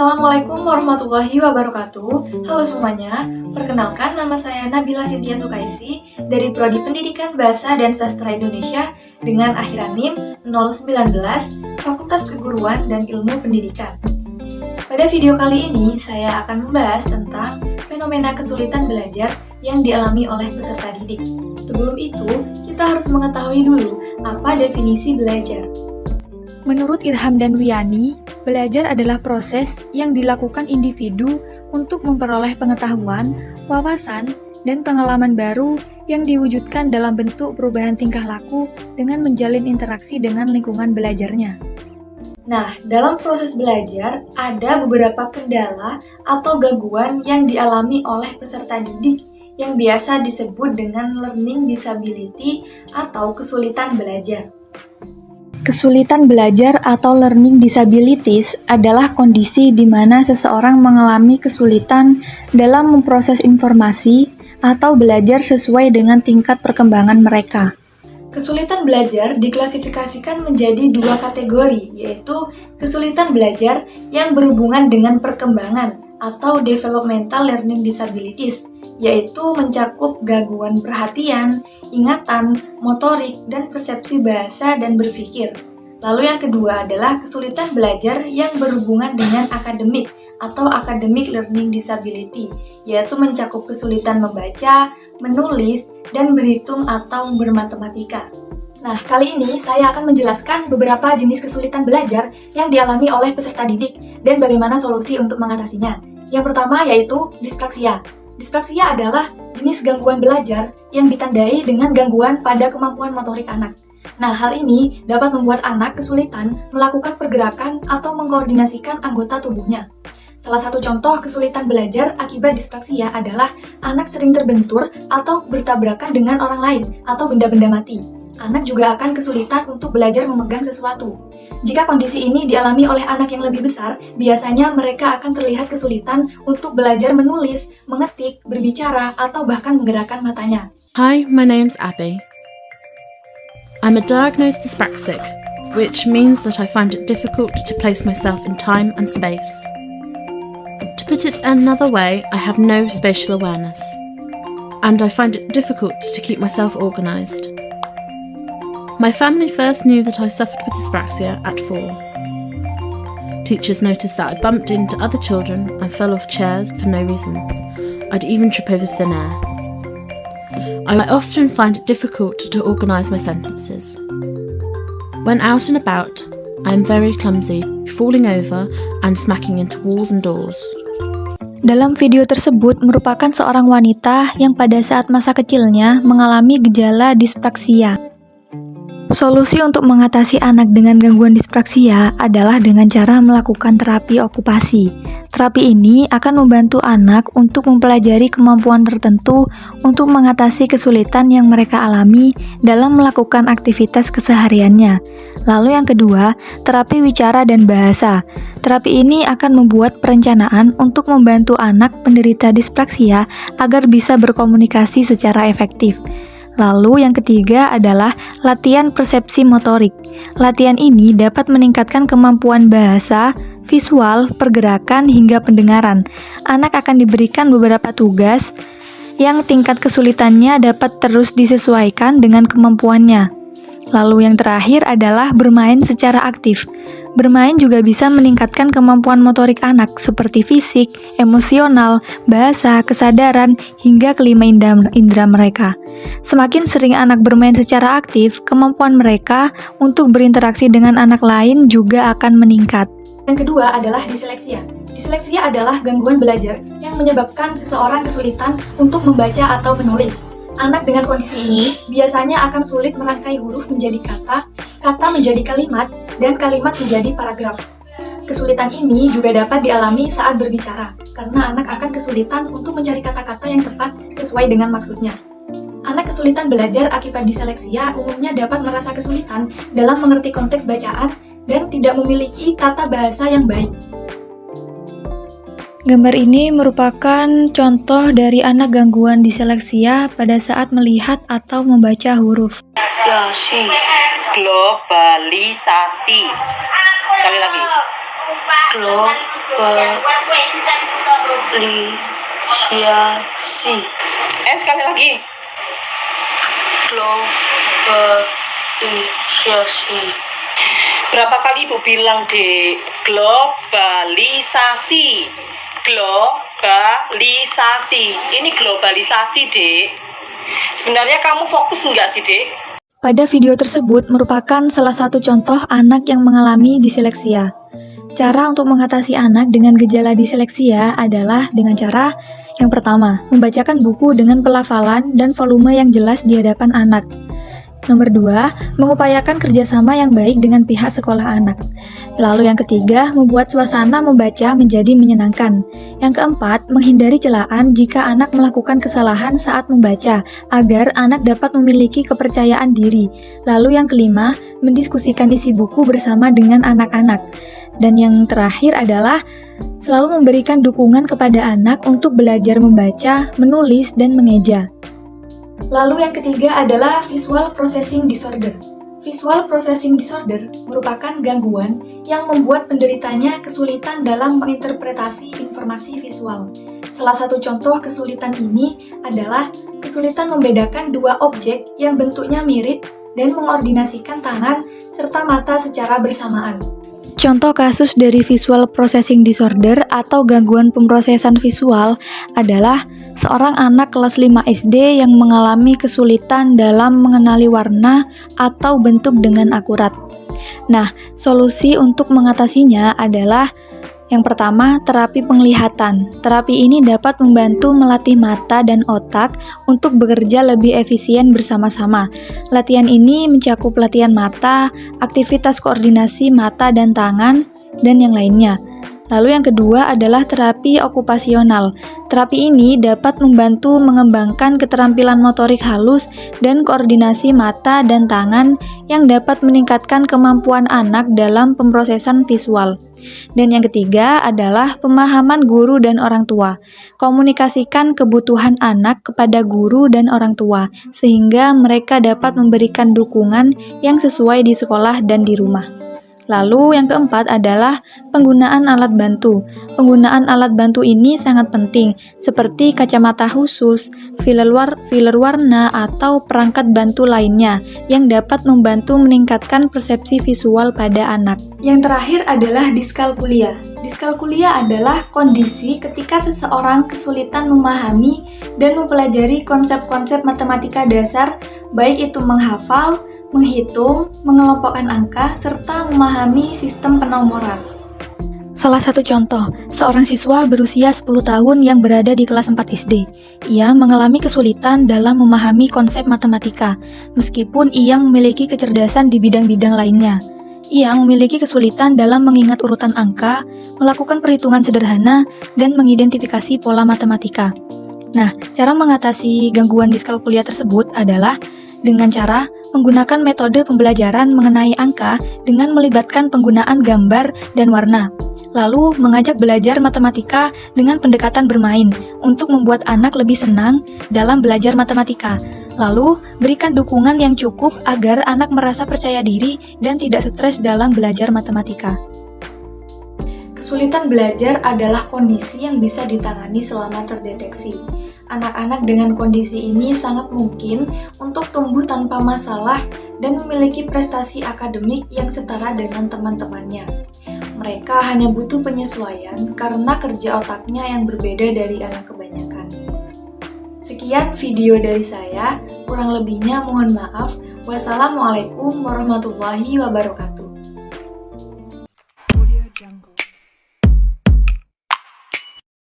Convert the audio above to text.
Assalamualaikum warahmatullahi wabarakatuh. Halo semuanya, perkenalkan nama saya Nabila Sintia Sukaisi dari Prodi Pendidikan Bahasa dan Sastra Indonesia dengan akhiran NIM 019 Fakultas Keguruan dan Ilmu Pendidikan. Pada video kali ini, saya akan membahas tentang fenomena kesulitan belajar yang dialami oleh peserta didik. Sebelum itu, kita harus mengetahui dulu apa definisi belajar. Menurut Irham dan Wiyani, belajar adalah proses yang dilakukan individu untuk memperoleh pengetahuan, wawasan, dan pengalaman baru yang diwujudkan dalam bentuk perubahan tingkah laku dengan menjalin interaksi dengan lingkungan belajarnya. Nah, dalam proses belajar, ada beberapa kendala atau gangguan yang dialami oleh peserta didik yang biasa disebut dengan learning disability atau kesulitan belajar. Kesulitan belajar atau learning disabilities adalah kondisi di mana seseorang mengalami kesulitan dalam memproses informasi atau belajar sesuai dengan tingkat perkembangan mereka. Kesulitan belajar diklasifikasikan menjadi dua kategori, yaitu kesulitan belajar yang berhubungan dengan perkembangan atau developmental learning disabilities, yaitu mencakup gangguan perhatian, ingatan, motorik, dan persepsi bahasa dan berpikir. Lalu yang kedua adalah kesulitan belajar yang berhubungan dengan akademik atau academic learning disability, yaitu mencakup kesulitan membaca, menulis, dan berhitung atau bermatematika. Nah, kali ini saya akan menjelaskan beberapa jenis kesulitan belajar yang dialami oleh peserta didik dan bagaimana solusi untuk mengatasinya. Yang pertama yaitu dispraksia. Dispraksia adalah jenis gangguan belajar yang ditandai dengan gangguan pada kemampuan motorik anak. Nah, hal ini dapat membuat anak kesulitan melakukan pergerakan atau mengkoordinasikan anggota tubuhnya. Salah satu contoh kesulitan belajar akibat dispraksia adalah anak sering terbentur atau bertabrakan dengan orang lain atau benda-benda mati. Anak juga akan kesulitan untuk belajar memegang sesuatu. Jika kondisi ini dialami oleh anak yang lebih besar, biasanya mereka akan terlihat kesulitan untuk belajar menulis, mengetik, berbicara, atau bahkan menggerakkan matanya. Hi, my name's Abby. I'm a diagnosed dyspraxic, which means that I find it difficult to place myself in time and space. To put it another way, I have no spatial awareness, and I find it difficult to keep myself organised. My family first knew that I suffered with dyspraxia at 4. Teachers noticed that I bumped into other children and fell off chairs for no reason. I'd even trip over thin air. I often find it difficult to organise my sentences. When out and about, I am very clumsy, falling over and smacking into walls and doors. Dalam video tersebut merupakan seorang wanita yang pada saat masa kecilnya mengalami gejala dispraksia. Solusi untuk mengatasi anak dengan gangguan dispraksia adalah dengan cara melakukan terapi okupasi. Terapi ini akan membantu anak untuk mempelajari kemampuan tertentu untuk mengatasi kesulitan yang mereka alami dalam melakukan aktivitas kesehariannya. Lalu yang kedua, terapi wicara dan bahasa. Terapi ini akan membuat perencanaan untuk membantu anak penderita dispraksia agar bisa berkomunikasi secara efektif. Lalu yang ketiga adalah latihan persepsi motorik. Latihan ini dapat meningkatkan kemampuan bahasa, visual, pergerakan, hingga pendengaran. Anak akan diberikan beberapa tugas yang tingkat kesulitannya dapat terus disesuaikan dengan kemampuannya. Lalu yang terakhir adalah bermain secara aktif. Bermain juga bisa meningkatkan kemampuan motorik anak seperti fisik, emosional, bahasa, kesadaran, hingga kelima indera mereka. Semakin sering anak bermain secara aktif, kemampuan mereka untuk berinteraksi dengan anak lain juga akan meningkat. Yang kedua adalah disleksia. Disleksia adalah gangguan belajar yang menyebabkan seseorang kesulitan untuk membaca atau menulis. Anak dengan kondisi ini biasanya akan sulit merangkai huruf menjadi kata, kata menjadi kalimat, dan kalimat menjadi paragraf. Kesulitan ini juga dapat dialami saat berbicara, karena anak akan kesulitan untuk mencari kata-kata yang tepat sesuai dengan maksudnya. Anak kesulitan belajar akibat disleksia umumnya dapat merasa kesulitan dalam mengerti konteks bacaan dan tidak memiliki tata bahasa yang baik. Gambar ini merupakan contoh dari anak gangguan disleksia pada saat melihat atau membaca huruf. Globalisasi. Sekali lagi. globalisasi. Sekali lagi. Globalisasi. Berapa kali Ibu bilang, Dek? Globalisasi. Globalisasi. Ini globalisasi, Dek. Sebenarnya kamu fokus enggak sih, Dek? Pada video tersebut merupakan salah satu contoh anak yang mengalami diseleksia. Cara untuk mengatasi anak dengan gejala diseleksia adalah dengan cara yang pertama, membacakan buku dengan pelafalan dan volume yang jelas di hadapan anak. Nomor 2, mengupayakan kerjasama yang baik dengan pihak sekolah anak. Lalu yang ketiga, membuat suasana membaca menjadi menyenangkan. Yang keempat, menghindari celaan jika anak melakukan kesalahan saat membaca, agar anak dapat memiliki kepercayaan diri. Lalu yang kelima, mendiskusikan isi buku bersama dengan anak-anak. Dan yang terakhir adalah selalu memberikan dukungan kepada anak untuk belajar membaca, menulis, dan mengeja. Lalu yang ketiga adalah visual processing disorder. Visual processing disorder merupakan gangguan yang membuat penderitanya kesulitan dalam menginterpretasi informasi visual. Salah satu contoh kesulitan ini adalah kesulitan membedakan dua objek yang bentuknya mirip dan mengordinasikan tangan serta mata secara bersamaan. Contoh kasus dari visual processing disorder atau gangguan pemrosesan visual adalah seorang anak kelas 5 SD yang mengalami kesulitan dalam mengenali warna atau bentuk dengan akurat. Nah, solusi untuk mengatasinya adalah yang pertama, terapi penglihatan. Terapi ini dapat membantu melatih mata dan otak untuk bekerja lebih efisien bersama-sama. Latihan ini mencakup latihan mata, aktivitas koordinasi mata dan tangan, dan yang lainnya. Lalu yang kedua adalah terapi okupasional. Terapi ini dapat membantu mengembangkan keterampilan motorik halus dan koordinasi mata dan tangan yang dapat meningkatkan kemampuan anak dalam pemrosesan visual. Dan yang ketiga adalah pemahaman guru dan orang tua. Komunikasikan kebutuhan anak kepada guru dan orang tua, sehingga mereka dapat memberikan dukungan yang sesuai di sekolah dan di rumah. Lalu yang keempat adalah penggunaan alat bantu. Penggunaan alat bantu ini sangat penting, seperti kacamata khusus, filler warna, atau perangkat bantu lainnya yang dapat membantu meningkatkan persepsi visual pada anak. Yang terakhir adalah diskalkulia. Diskalkulia adalah kondisi ketika seseorang kesulitan memahami dan mempelajari konsep-konsep matematika dasar, baik itu menghafal, menghitung, mengelompokkan angka, serta memahami sistem penomoran. Salah satu contoh, seorang siswa berusia 10 tahun yang berada di kelas 4 SD. Ia mengalami kesulitan dalam memahami konsep matematika, meskipun ia memiliki kecerdasan di bidang-bidang lainnya. Ia memiliki kesulitan dalam mengingat urutan angka, melakukan perhitungan sederhana, dan mengidentifikasi pola matematika. Nah, cara mengatasi gangguan diskalkulia tersebut adalah dengan cara menggunakan metode pembelajaran mengenai angka dengan melibatkan penggunaan gambar dan warna. Lalu mengajak belajar matematika dengan pendekatan bermain untuk membuat anak lebih senang dalam belajar matematika. Lalu berikan dukungan yang cukup agar anak merasa percaya diri dan tidak stres dalam belajar matematika. Kesulitan belajar adalah kondisi yang bisa ditangani selama terdeteksi. Anak-anak dengan kondisi ini sangat mungkin untuk tumbuh tanpa masalah dan memiliki prestasi akademik yang setara dengan teman-temannya. Mereka hanya butuh penyesuaian karena kerja otaknya yang berbeda dari anak kebanyakan. Sekian video dari saya, kurang lebihnya mohon maaf. Wassalamualaikum warahmatullahi wabarakatuh.